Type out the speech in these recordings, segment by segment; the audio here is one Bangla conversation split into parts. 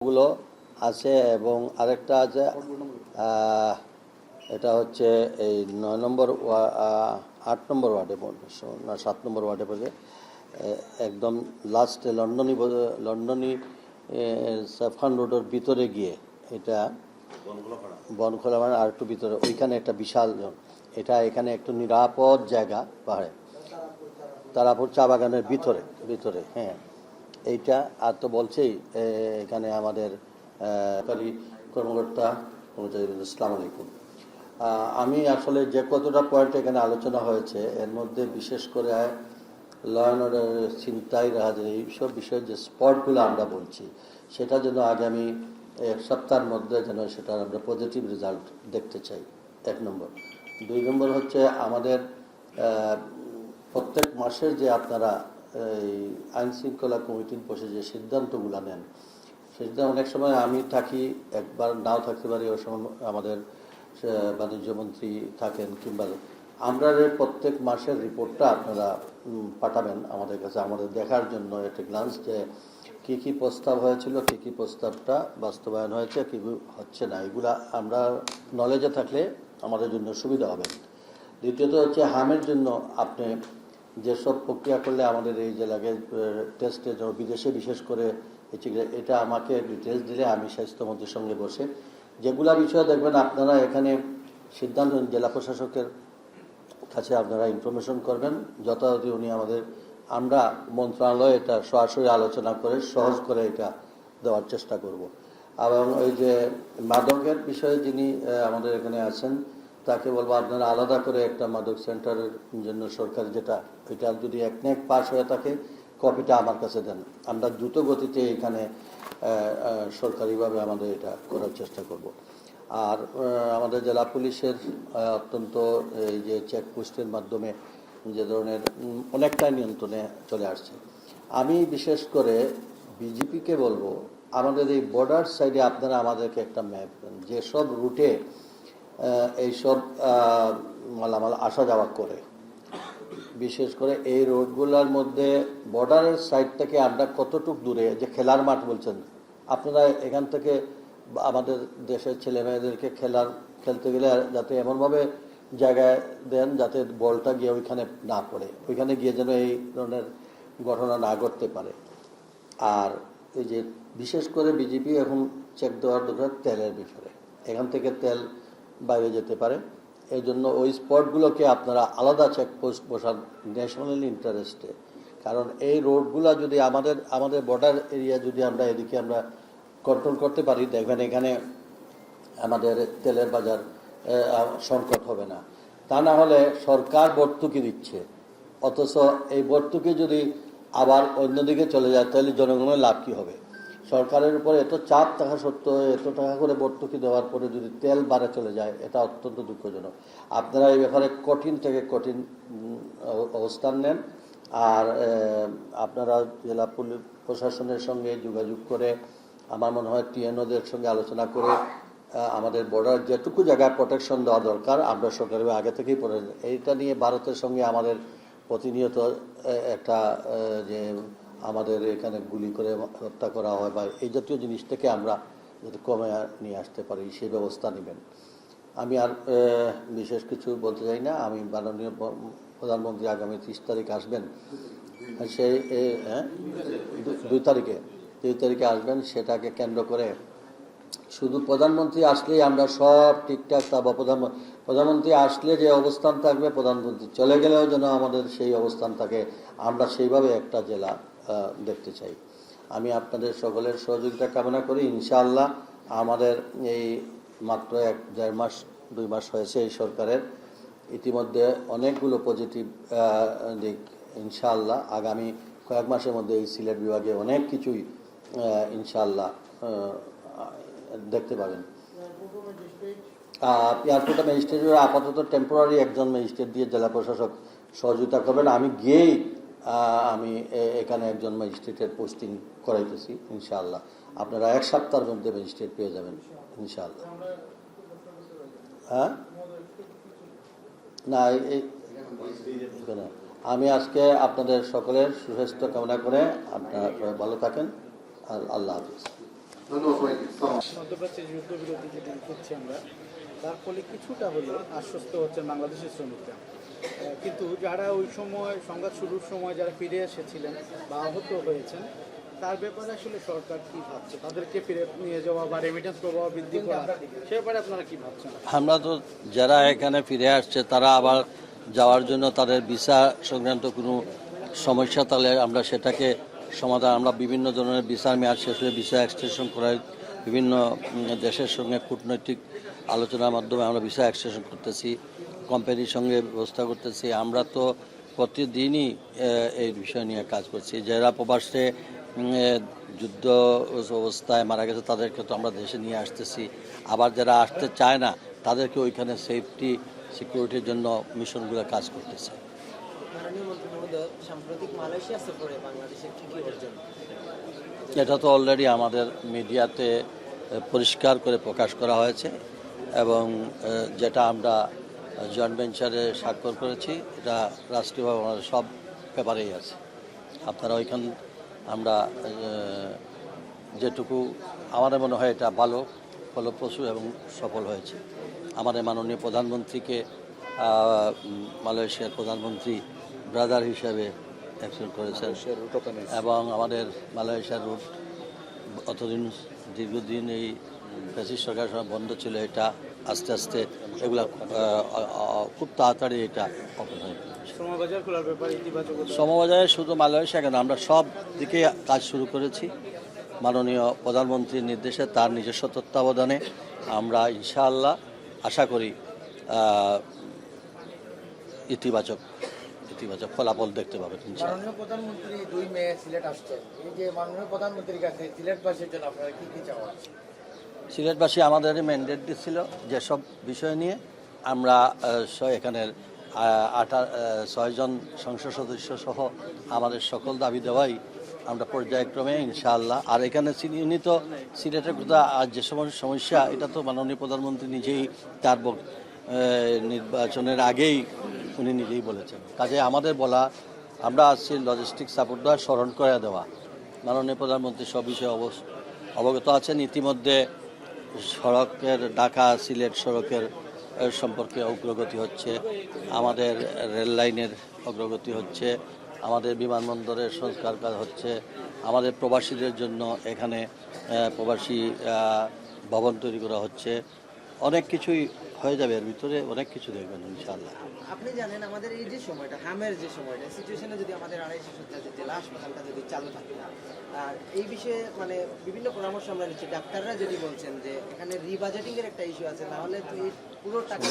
গুলো আছে এবং আরেকটা আছে এটা হচ্ছে এই 9 নম্বর 8 নম্বর ওয়ার্ডে না 7 নম্বর ওয়ার্ডে পড়ে একদম লাস্টে লন্ডনী সাফান রোডের ভিতরে গিয়ে এটা বনখোলা মানে আর একটু ভিতরে ওইখানে একটা বিশাল এখানে একটু নিরাপদ জায়গা পাহাড়ে তারাপুর চা বাগানের ভিতরে হ্যাঁ এইটা আর তো বলছেই এখানে আমাদের কর্মকর্তা আসসালামু আলাইকুম। আমি আসলে যে কতটা পয়েন্ট এখানে আলোচনা হয়েছে এর মধ্যে বিশেষ করে ল অ্যান্ড অর্ডার ছিনতাই রাহাজানি এইসব বিষয়ে যে স্পটগুলো আমরা বলছি সেটা যেন আগামী এক সপ্তাহের মধ্যে যেন সেটা আমরা পজিটিভ রেজাল্ট দেখতে চাই, 1 নম্বর। 2 নম্বর হচ্ছে আমাদের প্রত্যেক মাসের যে আপনারা এই আইন শৃঙ্খলা কমিটির বসে যে সিদ্ধান্তগুলো নেন সেটা অনেক সময় আমি থাকি, একবার নাও থাকতে পারি, ওই সময় আমাদের বাণিজ্যমন্ত্রী থাকেন, কিংবা আমরা প্রত্যেক মাসের রিপোর্টটা আপনারা পাঠাবেন আমাদের কাছে আমাদের দেখার জন্য একটা গ্লান্স যে কী কী প্রস্তাব হয়েছিল, কী কী প্রস্তাবটা বাস্তবায়ন হয়েছে, কী হচ্ছে না, এগুলা আমরা নলেজে থাকলে আমাদের জন্য সুবিধা হবে। দ্বিতীয়ত হচ্ছে হামের জন্য আপনি যেসব প্রক্রিয়া করলে আমাদের এই জেলাকে টেস্টের জন্য বিদেশে বিশেষ করে এটা আমাকে ডিটেলস দিলে আমি স্বাস্থ্যমন্ত্রীর সঙ্গে বসে যেগুলা বিষয়ে দেখবেন আপনারা এখানে সিদ্ধান্ত জেলা প্রশাসকের কাছে আপনারা ইনফরমেশন করবেন, যথাযথ উনি আমরা মন্ত্রণালয়ে এটা সরাসরি আলোচনা করে সহজ করে এটা দেওয়ার চেষ্টা করব। এবং ওই যে মাদকের বিষয়ে যিনি আমাদের এখানে আছেন তাকে বলবো আপনারা আলাদা করে একটা মাদক সেন্টারের জন্য সরকার যেটা এটা যদি একনেক পাস হয়ে থাকে কপিটা আমার কাছে দেন, আমরা দ্রুত গতিতে এখানে সরকারিভাবে আমাদের এটা করার চেষ্টা করব। আর আমাদের জেলা পুলিশের অত্যন্ত এই যে চেকপোস্টের মাধ্যমে যে ধরনের অনেকটা নিয়ন্ত্রণে চলে আসছে। আমি বিশেষ করে বিজেপিকে বলবো আমাদের এই বর্ডার সাইডে আপনারা আমাদেরকে একটা ম্যাপ দেন, যেসব রুটে এইসব মালামাল আসা যাওয়া করে, বিশেষ করে এই রোডগুলোর মধ্যে বর্ডারের সাইড থেকে আমরা কতটুক দূরে, যে খেলার মাঠ বলছেন আপনারা, এখান থেকে আমাদের দেশের ছেলে মেয়েদেরকে খেলতে গেলে যাতে এমনভাবে জায়গায় দেন যাতে বলটা গিয়ে ওইখানে না পড়ে, ওইখানে গিয়ে যেন এই ধরনের ঘটনা না ঘটতে পারে। আর এই যে বিশেষ করে বিজেপি এখন চেক দেওয়ার দরকার তেলের বিষয়ে, এখান থেকে তেল বাইরে যেতে পারে, এই জন্য ওই স্পটগুলোকে আপনারা আলাদা চেকপোস্ট বসান ন্যাশনাল ইন্টারেস্টে। কারণ এই রোডগুলো যদি আমাদের বর্ডার এরিয়া যদি আমরা এদিকে আমরা কন্ট্রোল করতে পারি, দেখবেন এখানে আমাদের তেলের বাজার সংকট হবে না। তা না হলে সরকার ভর্তুকি দিচ্ছে, অথচ এই ভর্তুকি যদি আবার অন্যদিকে চলে যায় তাহলে জনগণের লাভ কী হবে? সরকারের উপরে এত চাপ থাকা সত্ত্বেও এত টাকা করে ভর্তুকি দেওয়ার পরে যদি তেল বাড়ে চলে যায়, এটা অত্যন্ত দুঃখজনক। আপনারা এই ব্যাপারে কঠিন থেকে কঠিন অবস্থান নেন। আর আপনারা জেলা পুলিশ প্রশাসনের সঙ্গে যোগাযোগ করে আমার মনে হয় টিএনওদের সঙ্গে আলোচনা করে আমাদের বর্ডার যেটুকু জায়গায় প্রোটেকশন দেওয়া দরকার আমরা সরকারিভাবে আগে থেকেই এইটা নিয়ে ভারতের সঙ্গে আমাদের প্রতিনিয়ত একটা যে আমাদের এখানে গুলি করে হত্যা করা হয় বা এই জাতীয় জিনিস থেকে আমরা যাতে কমে নিয়ে আসতে পারি সেই ব্যবস্থা নেবেন। আমি আর বিশেষ কিছু বলতে চাই না। আমি মাননীয় প্রধানমন্ত্রী আগামী 30 তারিখ আসবেন, সেই 2 তারিখে আসবেন, সেটাকে কেন্দ্র করে শুধু প্রধানমন্ত্রী আসলেই আমরা সব ঠিকঠাক পাবো। প্রধানমন্ত্রী আসলে যে অবস্থান থাকবে, প্রধানমন্ত্রী চলে গেলেও যেন আমাদের সেই অবস্থান থাকে, আমরা সেইভাবে একটা জেলা দেখতে চাই। আমি আপনাদের সকলের সহযোগিতা কামনা করি। ইনশাআল্লাহ আমাদের এই মাত্র 1-1.5 মাস 2 মাস হয়েছে এই সরকারের, ইতিমধ্যে অনেকগুলো পজিটিভ দিক ইনশাআল্লাহ আগামী কয়েক মাসের মধ্যে এই সিলেট বিভাগে অনেক কিছুই ইনশাআল্লাহ দেখতে পাবেন। এয়ারপোর্টে ম্যাজিস্ট্রেটের আপাতত টেম্পোরারি একজন ম্যাজিস্ট্রেট দিয়ে জেলা প্রশাসক সহযোগিতা করবেন। আমি গিয়েই আমি এখানে একজন ম্যাজিস্ট্রেটের পোস্টিং করাইতেছি ইনশাআল্লাহ। আপনারা 1 সপ্তাহের মধ্যে ম্যাজিস্ট্রেট পেয়ে যাবেন ইনশাআল্লাহ। হ্যাঁ না আমি আজকে আপনাদের সকলের সুস্বাস্থ্য কামনা করে আপনারা ভালো থাকেন। আল্লাহ হাফিজ। মধ্যপ্রাচ্যের যুদ্ধবিরতি যেটি করছি আমরা, তার ফলে কিছুটা হলেও আশ্বস্ত হচ্ছেন বাংলাদেশের শ্রমিকরা। কিন্তু যারা ওই সময় সংঘাত শুরুর সময় যারা ফিরে এসেছিলেন বা আহত হয়েছেন, তার ব্যাপারে আসলে সরকার কি ভাবছে? তাদেরকে ফিরে নিয়ে যাওয়া বা রেমিটেন্স প্রবাহ বৃদ্ধি করা, সে ব্যাপারে আপনারা কি ভাবছেন? আমরা তো যারা এখানে ফিরে আসছে তারা আবার যাওয়ার জন্য তাদের ভিসা সংক্রান্ত কোনো সমস্যা তাহলে আমরা সেটাকে সমাধান, আমরা বিভিন্ন ধরনের ভিসার মেয়াদ শেষ হয়ে ভিসা এক্সটেনশন করার বিভিন্ন দেশের সঙ্গে কূটনৈতিক আলোচনার মাধ্যমে আমরা ভিসা এক্সটেনশন করতেছি, কোম্পানির সঙ্গে ব্যবস্থা করতেছি। আমরা তো প্রতিদিনই এই বিষয় নিয়ে কাজ করছি। যারা প্রবাসে যুদ্ধ অবস্থায় মারা গেছে তাদেরকে তো আমরা দেশে নিয়ে আসতেছি, আবার যারা আসতে চায় না তাদেরকে ওইখানে সেফটি সিকিউরিটির জন্য মিশনগুলো কাজ করতেছে। সাম্প্রতিক মালয়েশিয়া সফরে বাংলাদেশের কি কি অর্জন? এটা তো অলরেডি আমাদের মিডিয়াতে পরিষ্কার করে প্রকাশ করা হয়েছে এবং যেটা আমরা জয়েন্ট ভেঞ্চারে স্বাক্ষর করেছি এটা রাষ্ট্রীয়ভাবে আমাদের সব পেপারেই আছে। আপনারা ওইখান আমরা যেটুকু আমাদের মনে হয় এটা ভালো, ফলপ্রসূ এবং সফল হয়েছে। আমাদের মাননীয় প্রধানমন্ত্রীকে মালয়েশিয়ার প্রধানমন্ত্রী ব্রাদার হিসাবে অ্যাকসেপ্ট করেছেন এবং আমাদের মালয়েশিয়ার রুট অতদিন দীর্ঘদিন এই ফ্যাসিস্ট সরকারের সময় বন্ধ ছিল, এটা আস্তে আস্তে এগুলা খুব তাড়াতাড়ি এটা ওপেন হয়ে সমবাজারে শুধু মালয়েশিয়া কেন, আমরা সব দিকে কাজ শুরু করেছি মাননীয় প্রধানমন্ত্রীর নির্দেশে, তার নিজস্ব তত্ত্বাবধানে। আমরা ইনশাআল্লাহ আশা করি ইতিবাচক ফলাফল দেখতে পাবেন। মাননীয় প্রধানমন্ত্রী 2 মে সিলেট আসছেন, এই যে মাননীয় প্রধানমন্ত্রীর কাছে সিলেটবাসীর জন্য আপনারা কি কি চাওয়া? সিলেটবাসী আমাদেরই ম্যান্ডেট দিচ্ছিল যেসব বিষয় নিয়ে আমরা এখানের 6 জন সংসদ সদস্য সহ আমাদের সকল দাবি দেওয়াই আমরা পর্যায়ক্রমে ইনশাআল্লাহ। আর এখানে উনি তো সিলেটের কথা আর যে সমস্যা এটা তো মাননীয় প্রধানমন্ত্রী নিজেই তার নির্বাচনের আগেই উনি নিজেই বলেছেন। কাজে আমাদের বলা, আমরা আসছি লজিস্টিক সাপোর্ট দেওয়া, স্মরণ করে দেওয়া। মাননীয় প্রধানমন্ত্রী সব বিষয়ে অবগত আছেন। ইতিমধ্যে সড়কের ঢাকা সিলেট সড়কের সম্পর্কে অগ্রগতি হচ্ছে, আমাদের রেল লাইনের অগ্রগতি হচ্ছে, আমাদের বিমানবন্দরের সংস্কার কাজ হচ্ছে, আমাদের প্রবাসীদের জন্য এখানে প্রবাসী ভবন তৈরি করা হচ্ছে। অনেক কিছুই হয়ে যাবে, এর ভিতরে অনেক কিছু দেখবেন ইনশাআল্লাহ। আপনি জানেন আমাদের এই যে সময়টা, হামের যে সময়টা, সিচুয়েশনে যদি আমাদের 250 শয্যার যে জেলা হাসপাতালটা যদি চালু থাকে, আর এই বিষয়ে মানে বিভিন্ন পরামর্শ আমরা নিচ্ছি, ডাক্তাররা যদি বলছেন যে এখানে রিবাজেটিং এর একটা ইস্যু আছে, তাহলে তো এই পুরো টাকা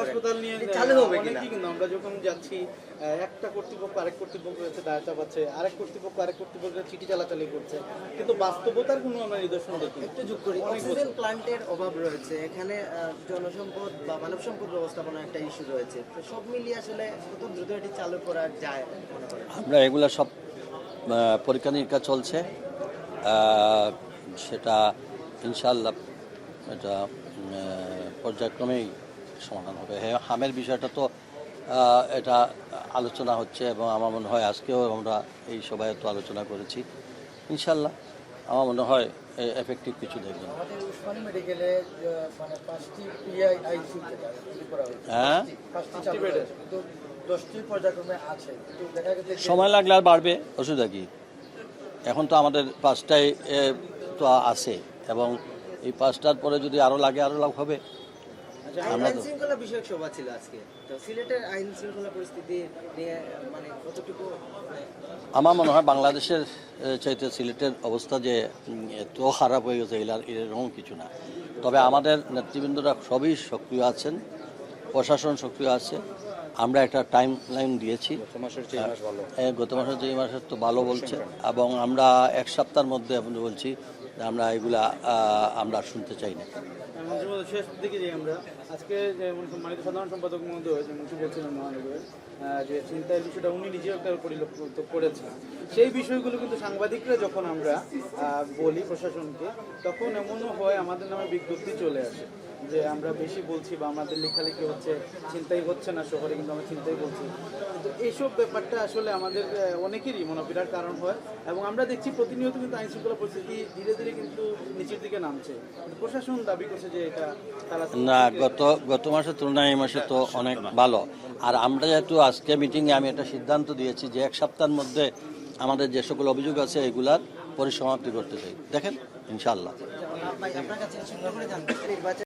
হাসপাতাল নিয়ে চালু হবে কিনা? কিন্তু আমরা যখন যাচ্ছি একটা কর্তৃপক্ষ আরেক কর্তৃপক্ষ কাছে দায়িত্ব পাচ্ছে, আরেক কর্তৃপক্ষ চিঠি চালাচালি করছে, কিন্তু বাস্তবতার কোনো আমরা নিদর্শন দেখি। একটু যোগ করি, অক্সিজেন প্লান্টের অভাব রয়েছে এখানে, জনসম্পদ বা মানব সম্পদ ব্যবস্থাপনার একটা ইস্যু রয়েছে। তো সব মিলিয়ে আসলে কত দ্রুত এটি চালু করা যায় মনে করেন? আমরা এগুলা সব পরীক্ষা নিরীক্ষা চলছে, সেটা ইনশাআল্লাহ এটা পর্যায়ক্রমেই সমাধান হবে। হ্যাঁ, হামের বিষয়টা তো এটা আলোচনা হচ্ছে এবং আমার মনে হয় আজকেও আমরা এই সভায় তো আলোচনা করেছি। ইনশাআল্লাহ আমার মনে হয় এফেক্টিভ কিছু দেখবেন। আমাদের উসমানী মেডিকেলে মানে 5টি পিআইআইসি করা হয়েছে, হ্যাঁ 5টি বেড, কিন্তু 10টি পর্যায়ক্রমে আছে, কিন্তু দেখা গেছে সময় লাগলে আর বাড়বে, অসুবিধা কি? এখন তো আমাদের 5টাই তো আছে এবং এই 5টার পরে যদি আরও লাগে আরও লাভ হবে। আইন শৃঙ্খলা বিষয়ক সভা ছিল আজকে, তো সিলেটের আইন শৃঙ্খলা পরিস্থিতি নিয়ে মানে কতটুকু? আমার মনে হয় বাংলাদেশের চাইতে সিলেটের অবস্থা যে এত খারাপ হয়ে গেছে এরকম কিছু না। তবে আমাদের নেতৃবৃন্দরা সবই সক্রিয় আছেন, প্রশাসন সক্রিয় আছে। আমরা একটা টাইম লাইন দিয়েছি, গত মাসের যে মাসের তো ভালো বলছে এবং আমরা 1 সপ্তাহের মধ্যে আপনি বলছি আমরা এগুলা আমরা শুনতে চাই না। শেষ দিকে যে আমরা আজকে যে সম্মানিত সাধারণ সম্পাদক মহোদয় যে বলছিলেন মহানগরের যে চিন্তার বিষয়টা উনি নিজেও একটা পরিলক্ষিত করেছেন। সেই বিষয়গুলো কিন্তু সাংবাদিকরা যখন আমরা বলি প্রশাসনকে, তখন এমনও হয় আমাদের নামে বিজ্ঞপ্তি চলে আসে যে আমরা বেশি বলছি বা আমাদের লেখালেখি হচ্ছে, চিন্তাই হচ্ছে না শহরে, কিন্তু আমরা চিন্তাই বলছি। কিন্তু এইসব ব্যাপারটা আসলে আমাদের অনেকেরই মনোপীড়ার কারণ হয়, এবং আমরা দেখছি প্রতিনিয়ত কিন্তু আইন শৃঙ্খলা পরিস্থিতি ধীরে ধীরে কিন্তু নিচের দিকে নামছে। কিন্তু প্রশাসন দাবি করছে যে এটা তারা না, গত মাসের তুলনায় এই মাসে তো অনেক ভালো। আর আমরা যেহেতু আজকে মিটিংয়ে আমি একটা সিদ্ধান্ত দিয়েছি যে 1 সপ্তাহের মধ্যে আমাদের যে সকল অভিযোগ আছে এগুলার পরিসমাপ্তি করতে চাই। দেখেন ইনশাআল্লাহ। ভাই আপনার কাছে ছোট করে জানতে চাই, নির্বাচন